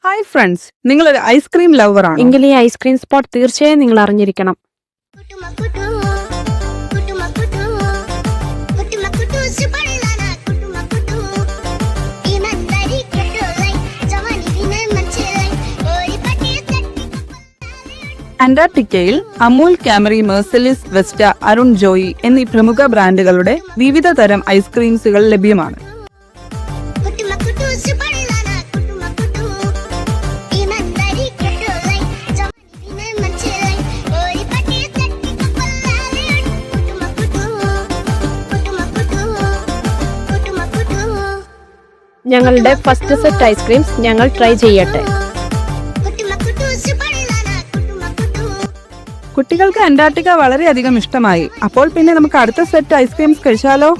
Hi friends, നിങ്ങളൊരു ice cream lover ആണോ? എങ്കിൽ ഈ ഐസ്ക്രീം സ്പോട്ട് തീർച്ചയായും നിങ്ങൾ അറിഞ്ഞിരിക്കണം. അന്റാർട്ടിക്കയിൽ അമൂൽ, കാമറി, മെർസലിസ്, വെസ്റ്റ, അരുൺ, ജോയി എന്നീ പ്രമുഖ ബ്രാൻഡുകളുടെ വിവിധ തരം ഐസ്ക്രീംസുകൾ ലഭ്യമാണ്. ഞങ്ങളുടെ ഫസ്റ്റ് സെറ്റ് ഐസ്ക്രീംസ് ഞങ്ങൾ ട്രൈ ചെയ്യട്ടെ. കുട്ടികൾക്ക് അന്റാർട്ടിക്ക വളരെയധികം ഇഷ്ടമായി. അപ്പോൾ പിന്നെ നമുക്ക് അടുത്ത സെറ്റ് ഐസ്ക്രീംസ് കഴിച്ചാലോ?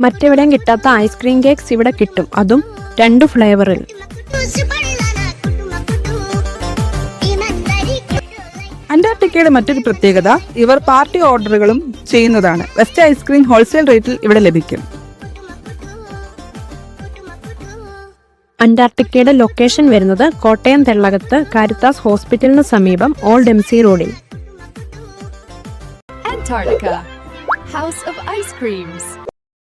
മറ്റെവിടെയും കിട്ടാത്ത ഐസ്ക്രീം കേക്ക്സ് ഇവിടെ കിട്ടും, അതും 2 ഫ്ലേവറിൽ. അന്റാർട്ടിക്കയുടെ മറ്റൊരു പ്രത്യേകത ഇവർ പാർട്ടി ഓർഡറുകളും ചെയ്യുന്നതാണ്. വെസ്റ്റ് ഐസ്ക്രീം ഹോൾസെയിൽ റേറ്റിൽ ഇവിടെ ലഭിക്കും. അന്റാർട്ടിക്കയുടെ ലൊക്കേഷൻ വരുന്നത് കോട്ടയം തെള്ളകത്ത് കാരിത്താസ് ഹോസ്പിറ്റലിന് സമീപം ഓൾഡ് MC റോഡിൽ. Antarctica, House of Ice Creams.